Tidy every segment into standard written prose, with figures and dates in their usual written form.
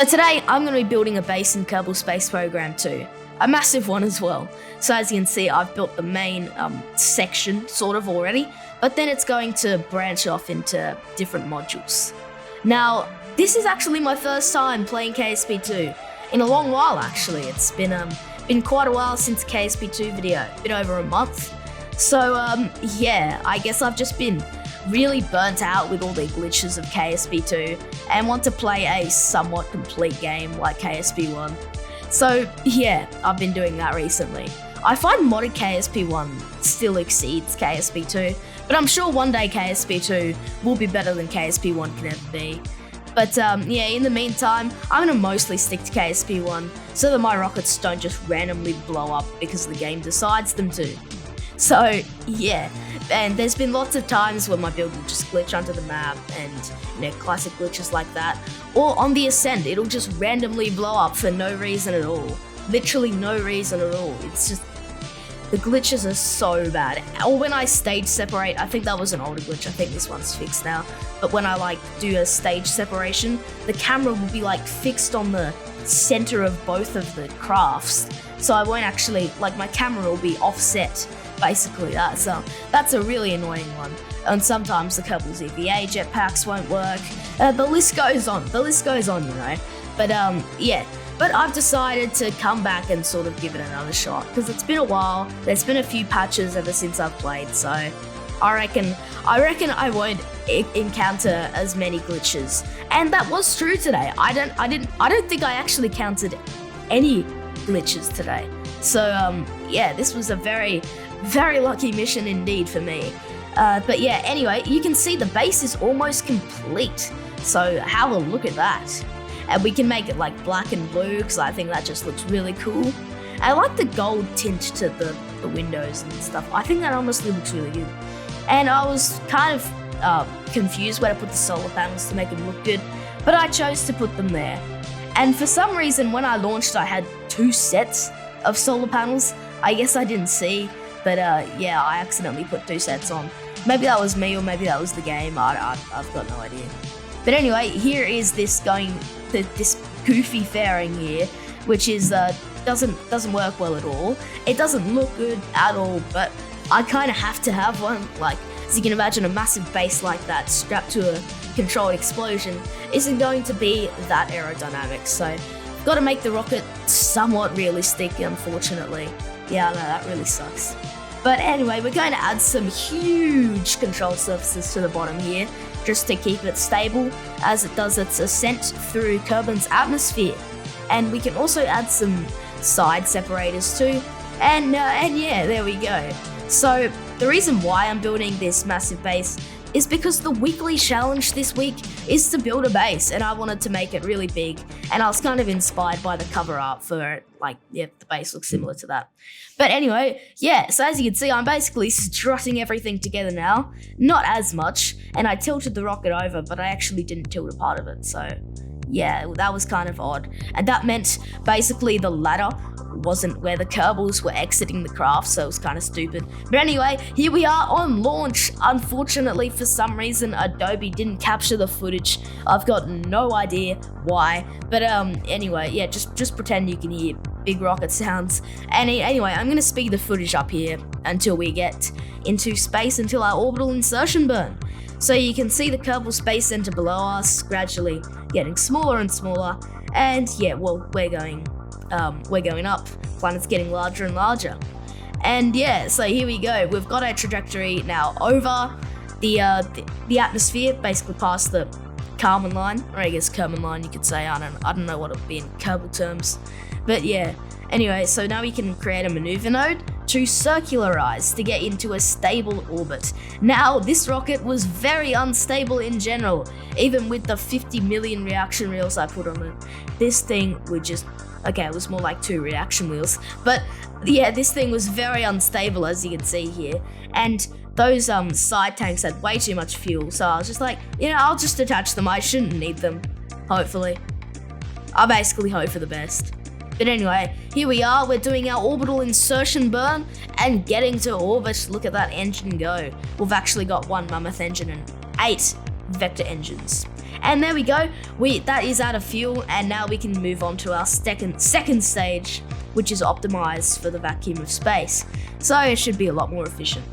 So today I'm going to be building a base in Kerbal Space Program 2, a massive one as well. So as you can see, I've built the main section sort of already, but then it's going to branch off into different modules. Now, this is actually my first time playing KSP 2 in a long while actually. It's been quite a while since the KSP 2 video, been over a month. So yeah, I guess I've just been really burnt out with all the glitches of KSP 2 and want to play a somewhat complete game like KSP 1. So yeah, I've been doing that recently. I find modded KSP 1 still exceeds KSP 2, but I'm sure one day KSP 2 will be better than KSP 1 can ever be. But yeah, in the meantime, I'm going to mostly stick to KSP 1 so that my rockets don't just randomly blow up because the game decides them to. So yeah, and there's been lots of times where my build will just glitch onto the map and, you know, classic glitches like that. Or on the ascent, it'll just randomly blow up for no reason at all. Literally no reason at all. It's just, the glitches are so bad. Or when I stage separate, I think that was an older glitch, I think this one's fixed now. But when I do a stage separation, the camera will be fixed on the center of both of the crafts. So I won't actually, my camera will be offset. Basically, that's a really annoying one. And sometimes the Kerbal's EVA jetpacks won't work. The list goes on, you know. But yeah, but I've decided to come back and sort of give it another shot because it's been a while. There's been a few patches ever since I've played, so I reckon I won't encounter as many glitches. And that was true today. I don't think I actually counted any glitches today. So yeah, this was a very lucky mission indeed for me. But yeah, anyway, you can see the base is almost complete. So have a look at that. And we can make it black and blue because I think that just looks really cool. I like the gold tint to the windows and stuff. I think that honestly looks really good. And I was kind of confused where to put the solar panels to make them look good, but I chose to put them there. And for some reason, when I launched, I had 2 sets of solar panels. I guess I didn't see. But yeah, I accidentally put 2 sets on. Maybe that was me or maybe that was the game. I've got no idea. But anyway, here is this goofy fairing here, which is doesn't work well at all. It doesn't look good at all, but I kind of have to have one. As you can imagine, a massive base like that strapped to a controlled explosion isn't going to be that aerodynamic. So I've got to make the rocket somewhat realistic, unfortunately. Yeah, I know, that really sucks. But anyway, we're going to add some huge control surfaces to the bottom here, just to keep it stable as it does its ascent through Kerbin's atmosphere. And we can also add some side separators too. And yeah, there we go. So the reason why I'm building this massive base is because the weekly challenge this week is to build a base, and I wanted to make it really big, and I was kind of inspired by the cover art for it. Yeah, the base looks similar to that. But anyway, yeah, so as you can see, I'm basically strutting everything together now. Not as much, and I tilted the rocket over, but I actually didn't tilt a part of it, so yeah, that was kind of odd. And that meant basically the ladder wasn't where the Kerbals were exiting the craft, so it was kind of stupid. But anyway, here we are on launch. Unfortunately, for some reason, Adobe didn't capture the footage. I've got no idea why. But anyway, yeah, just pretend you can hear big rocket sounds. And anyway, I'm gonna speed the footage up here until we get into space, until our orbital insertion burn. So you can see the Kerbal Space Center below us gradually getting smaller and smaller. And yeah, well, we're going up. Planet's getting larger and larger. And yeah, so here we go. We've got our trajectory now over the atmosphere, basically past the Kármán line, or I guess Kármán line you could say. I don't know what it would be in Kerbal terms. But yeah, anyway, so now we can create a maneuver node to circularize to get into a stable orbit. Now, this rocket was very unstable in general. Even with the 50 million reaction wheels I put on it, this thing would just, okay, it was more like 2 reaction wheels. But yeah, this thing was very unstable, as you can see here. And those side tanks had way too much fuel, so I was just like, you know, I'll just attach them. I shouldn't need them, hopefully. I basically hope for the best. But anyway, here we are, we're doing our orbital insertion burn and getting to orbit. Look at that engine go. We've actually got 1 mammoth engine and 8 vector engines. And there we go, that is out of fuel, and now we can move on to our second stage, which is optimized for the vacuum of space. So it should be a lot more efficient.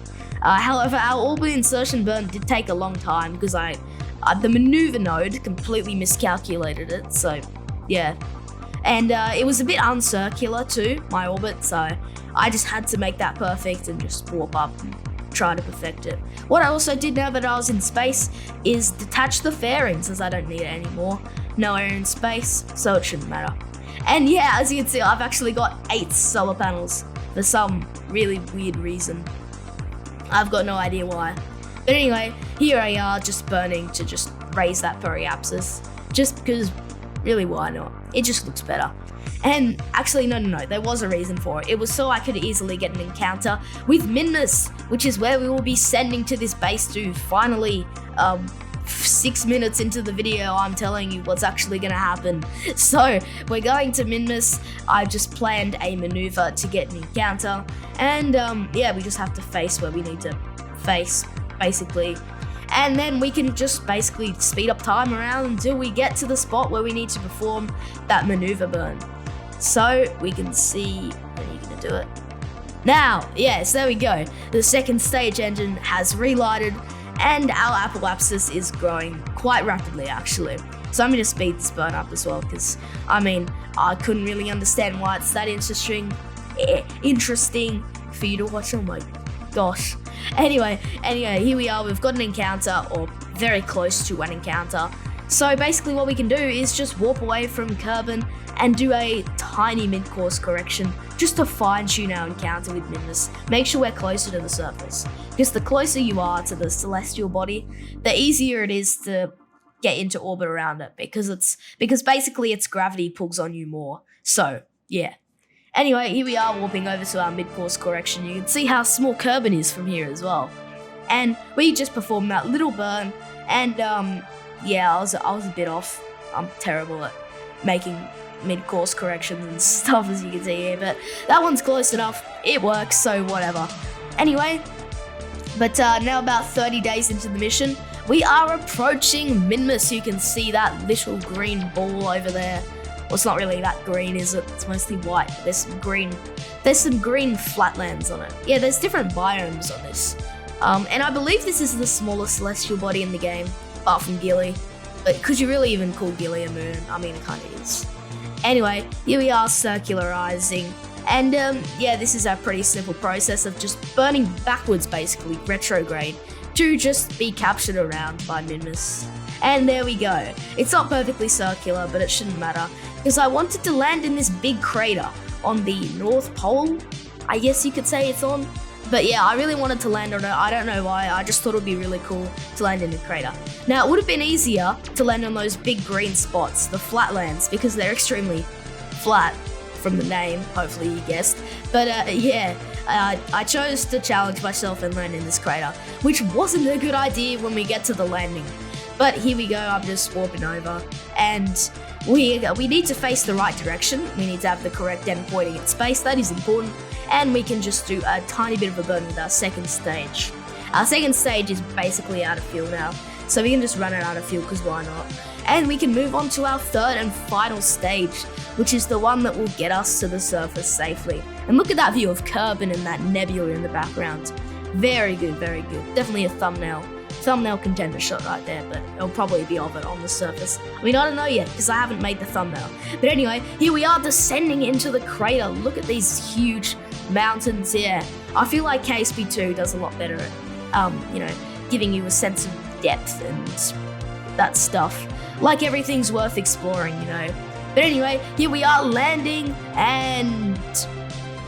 However, our orbit insertion burn did take a long time because the maneuver node completely miscalculated it, so yeah. And it was a bit uncircular too, my orbit, so I just had to make that perfect and just warp up and try to perfect it. What I also did now that I was in space is detach the fairings, as I don't need it anymore. No air in space, so it shouldn't matter. And yeah, as you can see, I've actually got 8 solar panels for some really weird reason. I've got no idea why. But anyway, here I are just burning to just raise that periapsis. Just because, really, why not? It just looks better. And actually, no, there was a reason for it. It was so I could easily get an encounter with Minmus, which is where we will be sending to this base to finally, 6 minutes into the video, I'm telling you what's actually going to happen. So, we're going to Minmus. I just planned a maneuver to get an encounter. And, yeah, we just have to face where we need to face, basically. And then we can just basically speed up time around until we get to the spot where we need to perform that maneuver burn. So we can see when you're gonna do it. Now, yes, there we go. The second stage engine has relighted and our apoapsis is growing quite rapidly actually. So I'm gonna speed this burn up as well because I couldn't really understand why it's that interesting for you to watch. Oh my gosh. Anyway, here we are. We've got an encounter, or very close to an encounter. So basically what we can do is just warp away from Kerbin and do a tiny mid-course correction just to fine-tune our encounter with Minmus. Make sure we're closer to the surface, because the closer you are to the celestial body, the easier it is to get into orbit around it, because basically its gravity pulls on you more. So, yeah. Anyway, here we are warping over to our mid-course correction. You can see how small Kerbin is from here as well. And we just performed that little burn, and yeah, I was a bit off. I'm terrible at making mid-course corrections and stuff, as you can see here, but that one's close enough. It works, so whatever. Anyway, but now about 30 days into the mission, we are approaching Minmus. You can see that little green ball over there. Well, it's not really that green, is it? It's mostly white. There's some green flatlands on it. Yeah, there's different biomes on this. And I believe this is the smallest celestial body in the game, apart from Gilly. But could you really even call Gilly a moon? I mean, it kind of is. Anyway, here we are circularizing. And yeah, this is a pretty simple process of just burning backwards, basically, retrograde, to just be captured around by Minmus. And there we go. It's not perfectly circular, but it shouldn't matter, because I wanted to land in this big crater on the North Pole, I guess you could say it's on. But yeah, I really wanted to land on it. I don't know why, I just thought it would be really cool to land in a crater. Now, it would have been easier to land on those big green spots, the flatlands, because they're extremely flat from the name, hopefully you guessed. But yeah, I chose to challenge myself and land in this crater, which wasn't a good idea when we get to the landing. But here we go, I'm just warping over, and we need to face the right direction. We need to have the correct end pointing at space, that is important, and we can just do a tiny bit of a burn with our second stage. Our second stage is basically out of fuel now, so we can just run it out of fuel, because why not? And we can move on to our third and final stage, which is the one that will get us to the surface safely. And look at that view of Kerbin and that nebula in the background. Very good, very good. Definitely a thumbnail contender shot right there, but it'll probably be of it on the surface. I mean, I don't know yet, because I haven't made the thumbnail. But anyway, here we are descending into the crater. Look at these huge mountains here. I feel like KSP 2 does a lot better at, giving you a sense of depth and that stuff. Like everything's worth exploring, But anyway, here we are landing, and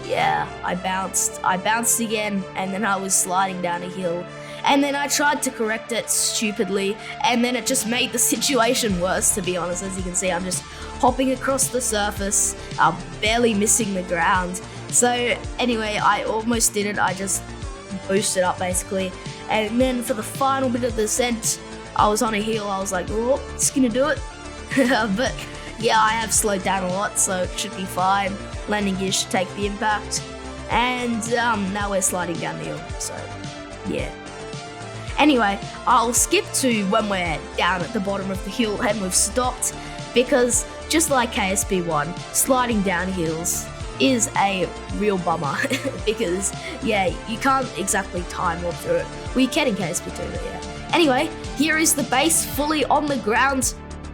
yeah, I bounced again, and then I was sliding down a hill. And then I tried to correct it stupidly, and then it just made the situation worse, to be honest. As you can see, I'm just hopping across the surface, barely missing the ground. So anyway, I almost did it. I just boosted up, basically. And then for the final bit of the descent, I was on a hill. I was like, oh, it's gonna do it. But yeah, I have slowed down a lot, so it should be fine. Landing gear should take the impact. And now we're sliding down the hill, so yeah. Anyway, I'll skip to when we're down at the bottom of the hill and we've stopped, because just like KSP1, sliding down hills is a real bummer because, yeah, you can't exactly time walk through it. Well, you can in KSP2, but yeah. Anyway, here is the base fully on the ground.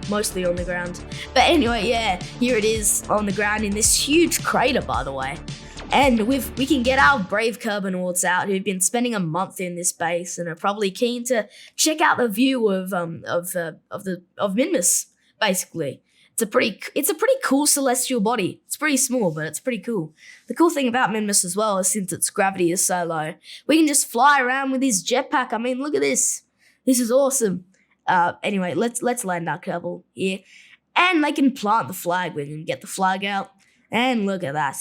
Mostly on the ground. But anyway, yeah, here it is on the ground in this huge crater, by the way. And we can get our brave Kerbinauts out who've been spending a month in this base and are probably keen to check out the view of Minmus, basically. It's a pretty cool celestial body. It's pretty small, but it's pretty cool. The cool thing about Minmus as well is, since its gravity is so low, we can just fly around with his jetpack. I mean, look at this. This is awesome. Anyway, let's land our Kerbal here. And they can plant the flag. We can get the flag out. And look at that.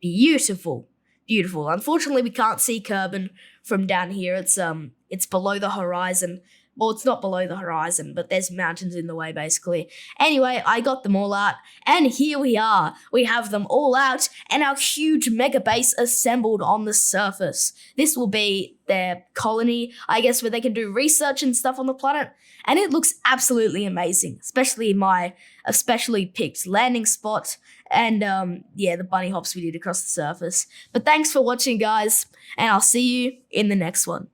Beautiful. Beautiful. Unfortunately, we can't see Kerbin from down here. It's below the horizon. Well, it's not below the horizon, but there's mountains in the way, basically. Anyway, I got them all out, and here we are. We have them all out, and our huge mega base assembled on the surface. This will be their colony, I guess, where they can do research and stuff on the planet, and it looks absolutely amazing, especially my especially picked landing spot, and yeah, the bunny hops we did across the surface. But thanks for watching, guys, and I'll see you in the next one.